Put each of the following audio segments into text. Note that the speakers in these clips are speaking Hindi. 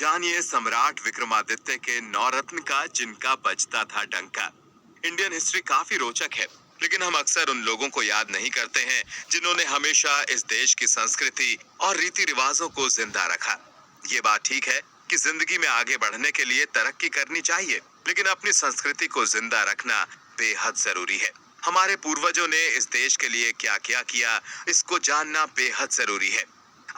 जानिए सम्राट विक्रमादित्य के नौरत्न का जिनका बजता था डंका। इंडियन हिस्ट्री काफी रोचक है, लेकिन हम अक्सर उन लोगों को याद नहीं करते हैं जिन्होंने हमेशा इस देश की संस्कृति और रीति रिवाजों को जिंदा रखा। ये बात ठीक है कि जिंदगी में आगे बढ़ने के लिए तरक्की करनी चाहिए, लेकिन अपनी संस्कृति को जिंदा रखना बेहद जरूरी है। हमारे पूर्वजों ने इस देश के लिए क्या क्या किया, इसको जानना बेहद जरूरी है।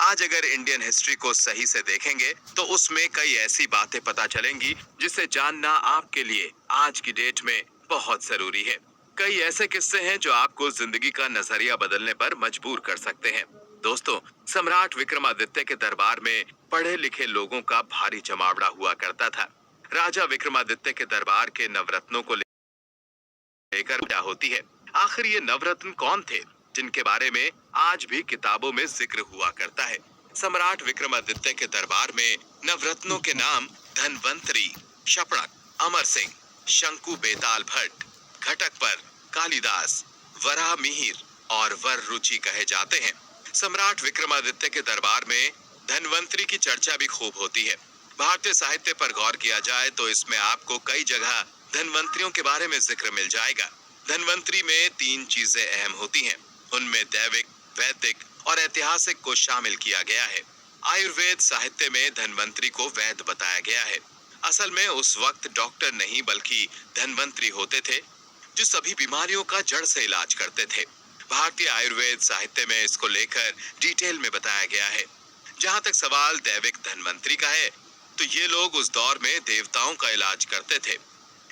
आज अगर इंडियन हिस्ट्री को सही से देखेंगे तो उसमें कई ऐसी बातें पता चलेंगी जिसे जानना आपके लिए आज की डेट में बहुत जरूरी है। कई ऐसे किस्से हैं जो आपको जिंदगी का नजरिया बदलने पर मजबूर कर सकते हैं। दोस्तों, सम्राट विक्रमादित्य के दरबार में पढ़े लिखे लोगों का भारी जमावड़ा हुआ करता था। राजा विक्रमादित्य के दरबार के नवरत्नों को लेकर क्या होती है? आखिर ये नवरत्न कौन थे जिनके बारे में आज भी किताबों में जिक्र हुआ करता है? सम्राट विक्रमादित्य के दरबार में नवरत्नों के नाम धनवंतरी, शपणक, अमर सिंह, शंकु बेताल भट्ट, घटकपर, कालिदास, वराह मिहिर और वर रुचि कहे जाते हैं। सम्राट विक्रमादित्य के दरबार में धनवंतरी की चर्चा भी खूब होती है। भारतीय साहित्य पर गौर किया जाए तो इसमें आपको कई जगह धनवंतरियों के बारे में जिक्र मिल जाएगा। धनवंतरी में तीन चीजें अहम होती हैं। उनमें दैविक, वैदिक और ऐतिहासिक को शामिल किया गया है। आयुर्वेद साहित्य में धनवंतरी को वैद्य बताया गया है। असल में उस वक्त डॉक्टर नहीं बल्कि धनवंतरी होते थे जो सभी बीमारियों का जड़ से इलाज करते थे। भारतीय आयुर्वेद साहित्य में इसको लेकर डिटेल में बताया गया है। जहाँ तक सवाल दैविक धनवंतरी का है, तो ये लोग उस दौर में देवताओं का इलाज करते थे।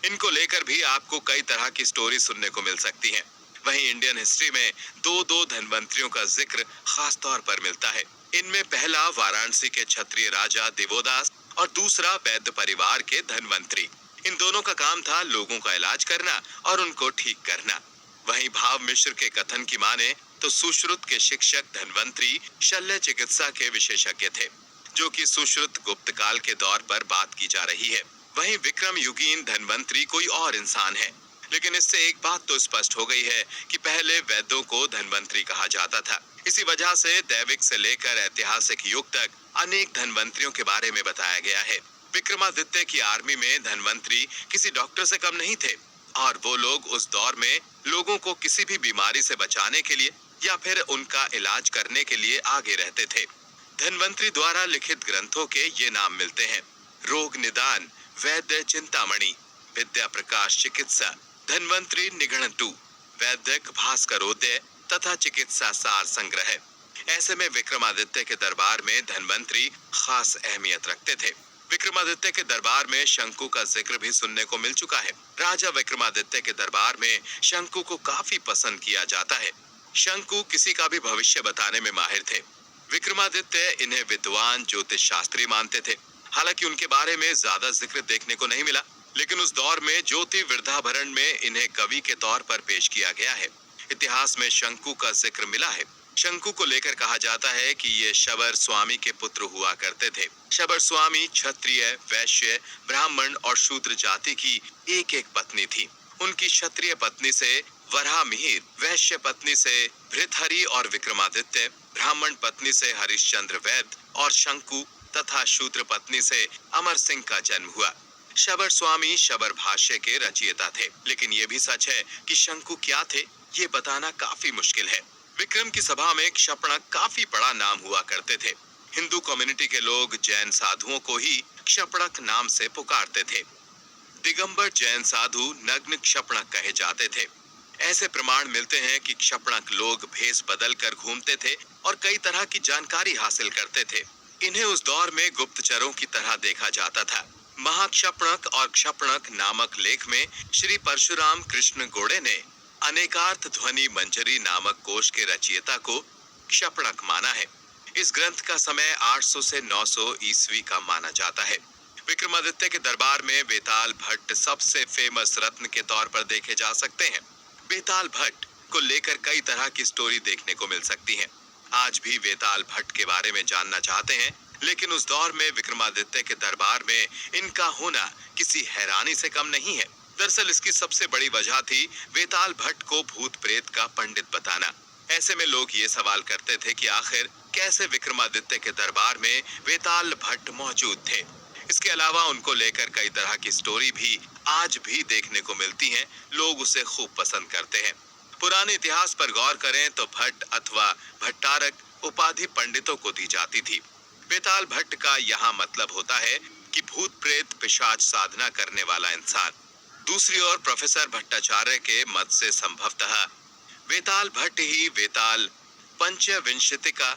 इनको लेकर भी आपको कई तरह की स्टोरी सुनने को मिल सकती हैं। वहीं इंडियन हिस्ट्री में दो धनवंतरियों का जिक्र खास तौर पर मिलता है। इनमें पहला वाराणसी के क्षत्रिय राजा दिवोदास और दूसरा वैद्य परिवार के धनवंतरी। इन दोनों का काम था लोगों का इलाज करना और उनको ठीक करना। वहीं भाव मिश्र के कथन की माने तो सुश्रुत के शिक्षक धनवंतरी शल्य चिकित्सा के विशेषज्ञ थे, जो कि सुश्रुत गुप्त काल के दौर पर बात की जा रही है। वहीं विक्रम युगीन धनवंतरी कोई और इंसान है, लेकिन इससे एक बात तो स्पष्ट हो गई है कि पहले वैद्यों को धनवंतरी कहा जाता था। इसी वजह से दैविक से लेकर ऐतिहासिक युग तक अनेक धनवंतरियों के बारे में बताया गया है। विक्रमादित्य की आर्मी में धनवंतरी किसी डॉक्टर से कम नहीं थे, और वो लोग उस दौर में लोगों को किसी भी बीमारी से बचाने के लिए या फिर उनका इलाज करने के लिए आगे रहते थे। धनवंतरी द्वारा लिखित ग्रंथों के ये नाम मिलते हैं: रोग निदान, वैद्य चिंतामणि, विद्या प्रकाश चिकित्सा, धनवंतरी निगणतु, वैद्यक भास्करोदय तथा चिकित्सा सार संग्रह। ऐसे में विक्रमादित्य के दरबार में धनवंतरी खास अहमियत रखते थे। विक्रमादित्य के दरबार में शंकु का जिक्र भी सुनने को मिल चुका है। राजा विक्रमादित्य के दरबार में शंकु को काफी पसंद किया जाता है। शंकु किसी का भी भविष्य बताने में माहिर थे। विक्रमादित्य इन्हें विद्वान ज्योतिष शास्त्री मानते थे। हालांकि उनके बारे में ज्यादा जिक्र देखने को नहीं मिला, लेकिन उस दौर में ज्योति वृद्धाभरण में इन्हें कवि के तौर पर पेश किया गया है। इतिहास में शंकु का जिक्र मिला है। शंकु को लेकर कहा जाता है कि ये शबर स्वामी के पुत्र हुआ करते थे। शबर स्वामी क्षत्रिय, वैश्य, ब्राह्मण और शूद्र जाति की एक एक पत्नी थी। उनकी क्षत्रिय पत्नी से वराह मिहिर, वैश्य पत्नी से भृतहरि और विक्रमादित्य, ब्राह्मण पत्नी से हरिश्चंद्र वैद्य और शंकु तथा शूद्र पत्नी से अमर सिंह का जन्म हुआ। शबर स्वामी शबर भाष्य के रचयिता थे, लेकिन ये भी सच है कि शंकु क्या थे ये बताना काफी मुश्किल है। विक्रम की सभा में क्षपणक काफी बड़ा नाम हुआ करते थे। हिंदू कम्युनिटी के लोग जैन साधुओं को ही क्षपणक नाम से पुकारते थे। दिगंबर जैन साधु नग्न क्षपणक कहे जाते थे। ऐसे प्रमाण मिलते हैं कि क्षपणक लोग भेष बदल कर घूमते थे और कई तरह की जानकारी हासिल करते थे। इन्हें उस दौर में गुप्तचरों की तरह देखा जाता था। महाक्षपणक और क्षपणक नामक लेख में श्री परशुराम कृष्ण गोड़े ने अनेकार्थ ध्वनि मंजरी नामक कोश के रचयिता को क्षपणक माना है। इस ग्रंथ का समय 800 से 900 ईस्वी का माना जाता है। विक्रमादित्य के दरबार में बेताल भट्ट सबसे फेमस रत्न के तौर पर देखे जा सकते हैं। बेताल भट्ट को लेकर कई तरह की स्टोरी देखने को मिल सकती है। आज भी बेताल भट्ट के बारे में जानना चाहते हैं, लेकिन उस दौर में विक्रमादित्य के दरबार में इनका होना किसी हैरानी से कम नहीं है। दरअसल इसकी सबसे बड़ी वजह थी बेताल भट्ट को भूत प्रेत का पंडित बताना। ऐसे में लोग ये सवाल करते थे कि आखिर कैसे विक्रमादित्य के दरबार में वेताल भट्ट मौजूद थे। इसके अलावा उनको लेकर कई तरह की स्टोरी भी आज भी देखने को मिलती हैं। लोग उसे खूब पसंद करते हैं। पुराने इतिहास पर गौर करें तो भट्ट अथवा भट्टारक उपाधि पंडितों को दी जाती थी। वेताल भट्ट का यहाँ मतलब होता है कि भूत प्रेत पिशाच साधना करने वाला इंसान। दूसरी ओर प्रोफेसर भट्टाचार्य के मत से संभवतः वेताल भट्ट ही वेताल पंचविंशतिका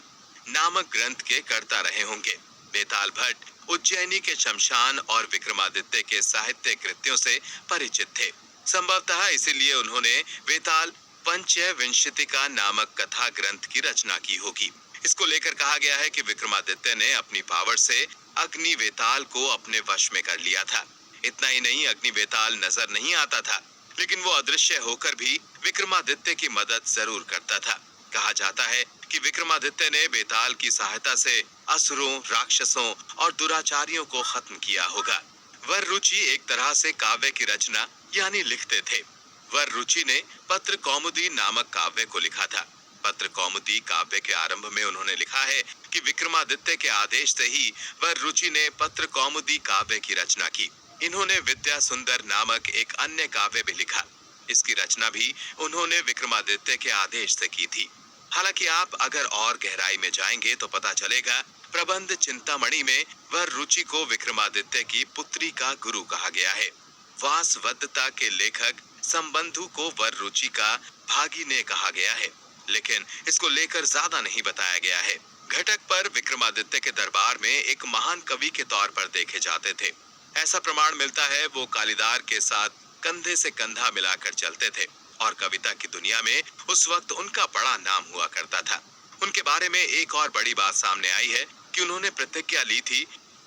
नामक ग्रंथ के कर्ता रहे होंगे। वेताल भट्ट उज्जैनी के शमशान और विक्रमादित्य के साहित्य कृत्यों से परिचित थे। संभवतः इसीलिए उन्होंने वेताल पंचविंशतिका नामक कथा ग्रंथ की रचना की होगी। इसको लेकर कहा गया है कि विक्रमादित्य ने अपनी पावर से अग्नि वेताल को अपने वश में कर लिया था। इतना ही नहीं, अग्नि वेताल नजर नहीं आता था, लेकिन वो अदृश्य होकर भी विक्रमादित्य की मदद जरूर करता था। कहा जाता है कि विक्रमादित्य ने वेताल की सहायता से असुरों, राक्षसों और दुराचारियों को खत्म किया होगा। वर रुचि एक तरह से काव्य की रचना यानी लिखते थे। वर रुचि ने पत्र कौमुदी नामक काव्य को लिखा था। पत्र कौमुदी काव्य के आरंभ में उन्होंने लिखा है कि विक्रमादित्य के आदेश से ही वर रुचि ने पत्र कौमुदी काव्य की रचना की। इन्होंने विद्या सुंदर नामक एक अन्य काव्य भी लिखा। इसकी रचना भी उन्होंने विक्रमादित्य के आदेश से की थी। हालांकि आप अगर और गहराई में जाएंगे तो पता चलेगा प्रबंध चिंतामणि में वर रुचि को विक्रमादित्य की पुत्री का गुरु कहा गया है। वासवदत्ता के लेखक संबंधु को वर रुचि का भागिने कहा गया है, लेकिन इसको लेकर ज्यादा नहीं बताया गया है। घटक पर विक्रमादित्य के दरबार में एक महान कवि के तौर पर देखे जाते थे। ऐसा प्रमाण मिलता है वो कालिदार के साथ कंधे से कंधा मिलाकर चलते थे और कविता की दुनिया में उस वक्त उनका बड़ा नाम हुआ करता था। उनके बारे में एक और बड़ी बात सामने आई है कि उन्होंने प्रतिज्ञा ली थी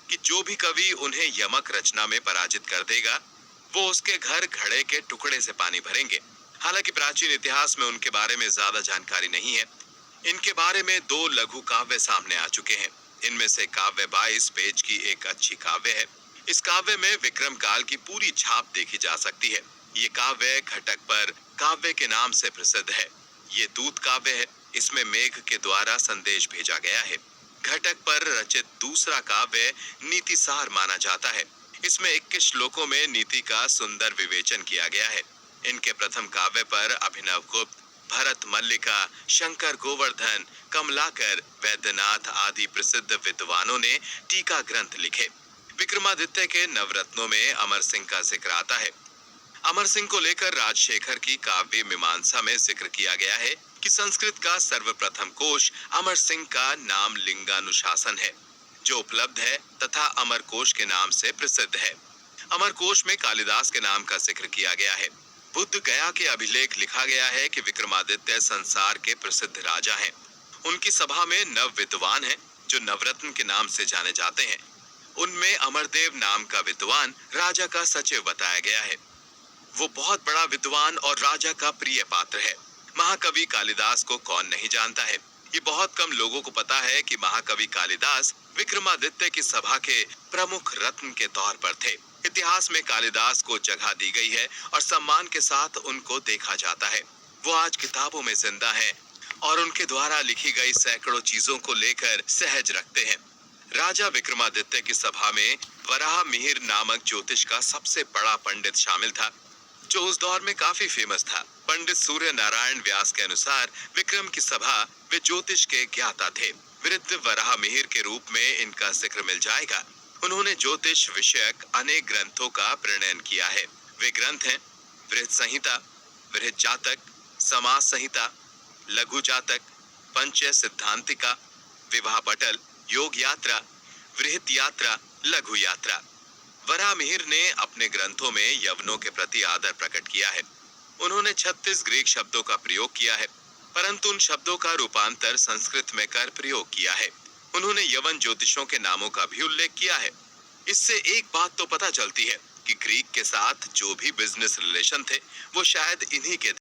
कि जो भी कवि उन्हें यमक रचना में पराजित कर देगा वो उसके घर घड़े के टुकड़े से पानी भरेंगे। हालांकि प्राचीन इतिहास में उनके बारे में ज्यादा जानकारी नहीं है। इनके बारे में 2 लघु काव्य सामने आ चुके हैं। इनमें से काव्य 22 पेज की एक अच्छी काव्य है। इस काव्य में विक्रम काल की पूरी छाप देखी जा सकती है। ये काव्य घटक पर काव्य के नाम से प्रसिद्ध है। ये दूत काव्य है। इसमें मेघ के द्वारा संदेश भेजा गया है। घटक पर रचित दूसरा काव्य नीतिसार माना जाता है। इसमें 21 श्लोकों में नीति का सुंदर विवेचन किया गया है। इनके प्रथम काव्य पर अभिनव गुप्त, भरत मल्लिका, शंकर गोवर्धन, कमलाकर, वैद्यनाथ आदि प्रसिद्ध विद्वानों ने टीका ग्रंथ लिखे। विक्रमादित्य के नवरत्नों में अमर सिंह का जिक्र आता है। अमर सिंह को लेकर राजशेखर की काव्य मीमांसा में जिक्र किया गया है कि संस्कृत का सर्वप्रथम कोश अमर सिंह का नाम लिंगानुशासन है, जो उपलब्ध है तथा अमर कोश के नाम से प्रसिद्ध है। अमर कोश में कालिदास के नाम का जिक्र किया गया है। बुद्ध गया के अभिलेख लिखा गया है कि विक्रमादित्य संसार के प्रसिद्ध राजा हैं। उनकी सभा में नव विद्वान हैं जो नवरत्न के नाम से जाने जाते हैं। उनमें अमरदेव नाम का विद्वान राजा का सचिव बताया गया है। वो बहुत बड़ा विद्वान और राजा का प्रिय पात्र है। महाकवि कालिदास को कौन नहीं जानता है। ये बहुत कम लोगों को पता है कि महाकवि कालिदास विक्रमादित्य की सभा के प्रमुख रत्न के तौर पर थे। इतिहास में कालिदास को जगह दी गई है और सम्मान के साथ उनको देखा जाता है। वो आज किताबों में जिंदा हैं और उनके द्वारा लिखी गई सैकड़ों चीजों को लेकर सहज रखते हैं। राजा विक्रमादित्य की सभा में वराह मिहिर नामक ज्योतिष का सबसे बड़ा पंडित शामिल था, जो उस दौर में काफी फेमस था। पंडित सूर्य नारायण व्यास के अनुसार विक्रम की सभा वे ज्योतिष के ज्ञाता थे। वृद्ध वराह मिहिर के रूप में इनका जिक्र मिल जाएगा। उन्होंने ज्योतिष विषयक अनेक ग्रंथों का प्रणयन किया है। वे ग्रंथ हैं वृहत संहिता, वृहत जातक, समाज संहिता, लघु जातक, पंच सिद्धांतिका, विवाह पटल, योग यात्रा, वृहत यात्रा, लघु यात्रा। वराह मिहिर ने अपने ग्रंथों में यवनों के प्रति आदर प्रकट किया है। उन्होंने 36 ग्रीक शब्दों का प्रयोग किया है, परंतु उन शब्दों का रूपांतर संस्कृत में कर प्रयोग किया है। उन्होंने यवन ज्योतिषों के नामों का भी उल्लेख किया है। इससे एक बात तो पता चलती है कि ग्रीक के साथ जो भी बिजनेस रिलेशन थे वो शायद इन्हीं के